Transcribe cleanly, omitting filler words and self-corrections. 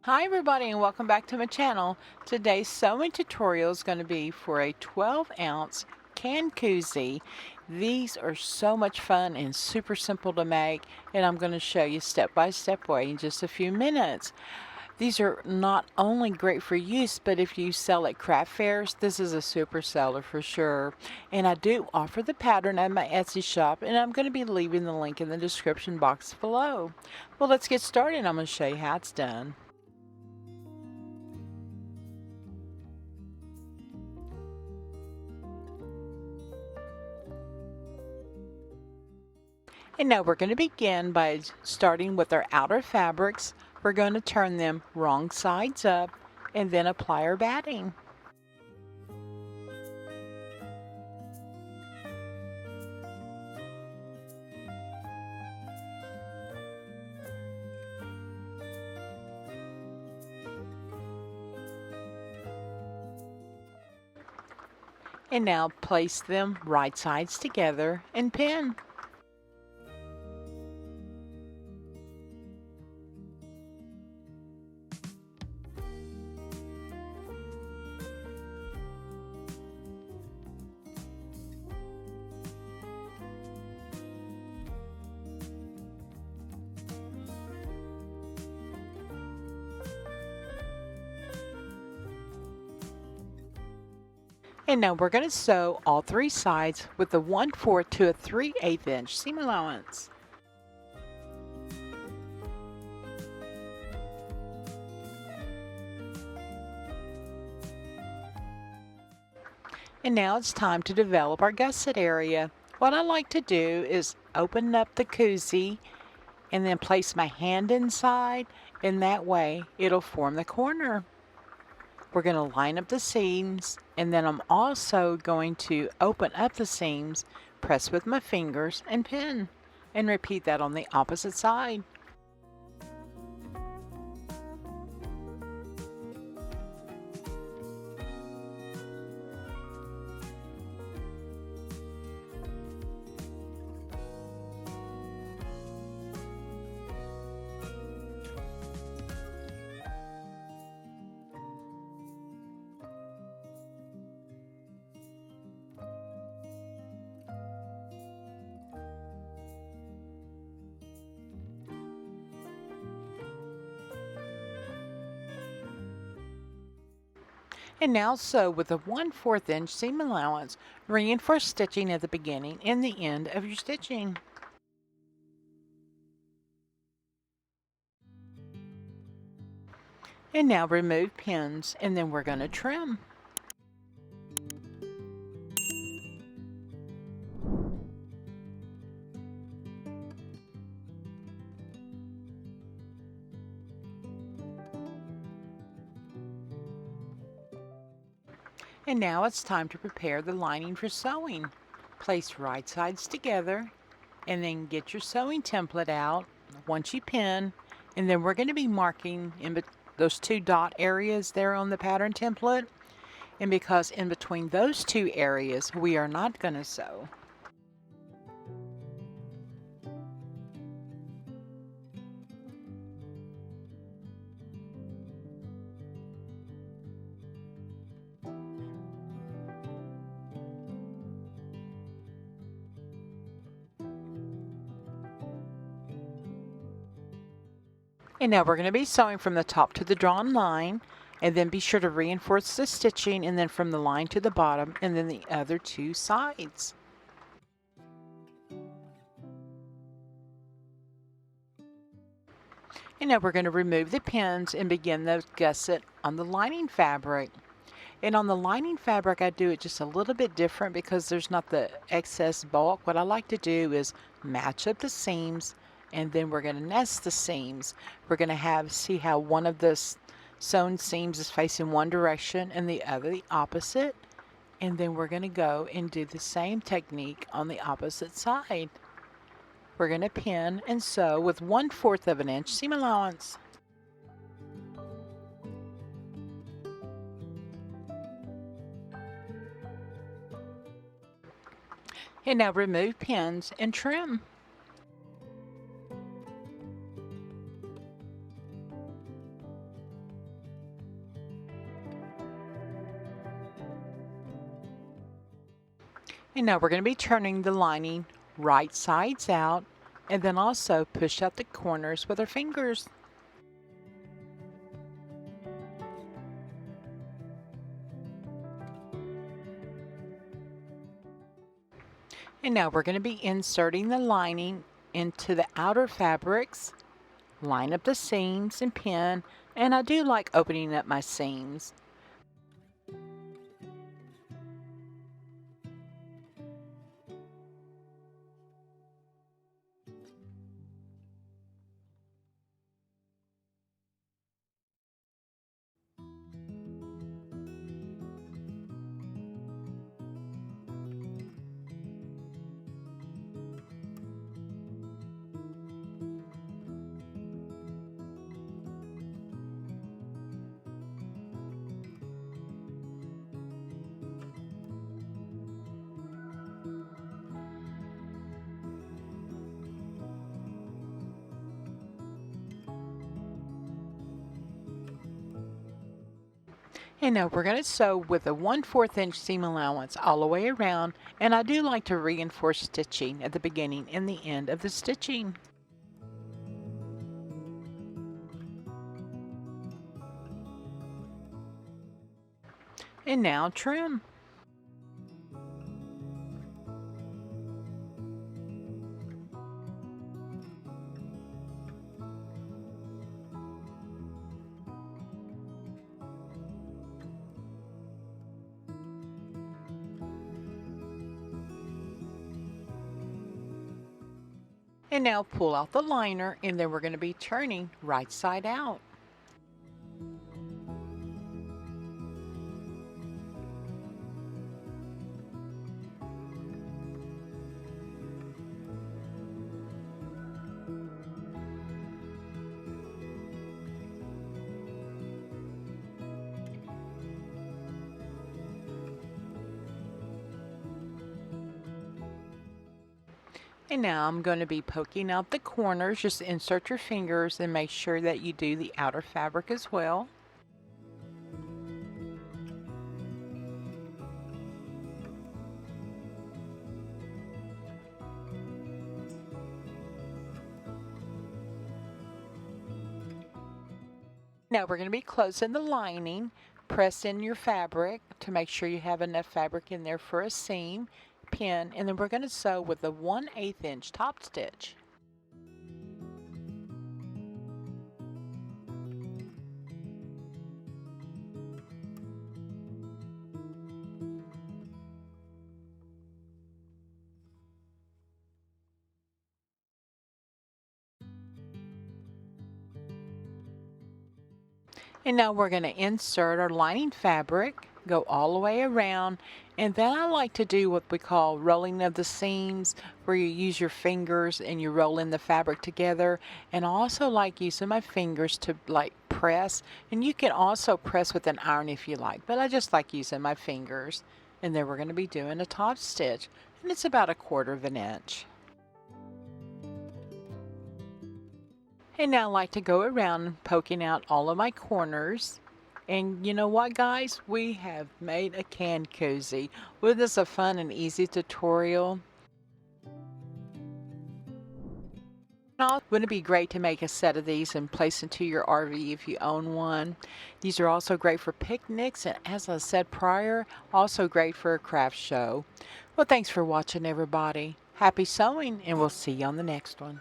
Hi everybody and welcome back to my channel. Today's sewing tutorial is going to be for a 12-ounce can koozie. These are so much fun and super simple to make, and I'm going to show you step-by-step way in just a few minutes. These are not only great for use, but if you sell at craft fairs, this is a super seller for sure. And I do offer the pattern at my Etsy shop, and I'm going to be leaving the link in the description box below. Well, let's get started. I'm going to show you how it's done. And now we're going to begin by starting with our outer fabrics. We're going to turn them wrong sides up and then apply our batting. And now place them right sides together and pin. And now we're going to sew all three sides with a 1/4 to a 3/8 inch seam allowance. And now it's time to develop our gusset area. What I like to do is open up the koozie and then place my hand inside, and that way it'll form the corner. We're going to line up the seams, and then I'm also going to open up the seams, press with my fingers, and pin, and repeat that on the opposite side. And now sew with a 1/4 inch seam allowance. Reinforce stitching at the beginning and the end of your stitching. And now remove pins, and then we're going to trim. And now it's time to prepare the lining for sewing. Place right sides together and then get your sewing template out once you pin, and then we're going to be marking in those two dot areas there on the pattern template, and because in between those two areas we are not going to sew. And now we're going to be sewing from the top to the drawn line, and then be sure to reinforce the stitching, and then from the line to the bottom, and then the other two sides. And now we're going to remove the pins and begin the gusset on the lining fabric. And on the lining fabric, I do it just a little bit different because there's not the excess bulk. What I like to do is match up the seams, and then we're going to nest the seams. We're going to see how one of the sewn seams is facing one direction and the other the opposite. And then we're going to go and do the same technique on the opposite side. We're going to pin and sew with 1/4 of an inch seam allowance. And now remove pins and trim. And now we're going to be turning the lining right sides out and then also push out the corners with our fingers. And now we're going to be inserting the lining into the outer fabrics. Line up the seams and pin, and I do like opening up my seams. And now we're going to sew with a 1/4 inch seam allowance all the way around, and I do like to reinforce stitching at the beginning and the end of the stitching. And now trim. And now pull out the liner, and then we're going to be turning right side out. And now I'm going to be poking out the corners. Just insert your fingers and make sure that you do the outer fabric as well. Now we're going to be closing the lining. Press in your fabric to make sure you have enough fabric in there for a seam, pin, and then we're going to sew with a 1/8 inch top stitch. And now we're going to insert our lining fabric, go all the way around, and then I like to do what we call rolling of the seams, where you use your fingers and you roll in the fabric together. And I also like using my fingers to like press, and you can also press with an iron if you like, but I just like using my fingers. And then we're going to be doing a top stitch, and it's about 1/4 inch. And now I like to go around poking out all of my corners. And you know what, guys? We have made a can cozy. Wasn't this a fun and easy tutorial? Now, wouldn't it be great to make a set of these and place into your RV if you own one? These are also great for picnics, and as I said prior, also great for a craft show. Well, thanks for watching, everybody. Happy sewing, and we'll see you on the next one.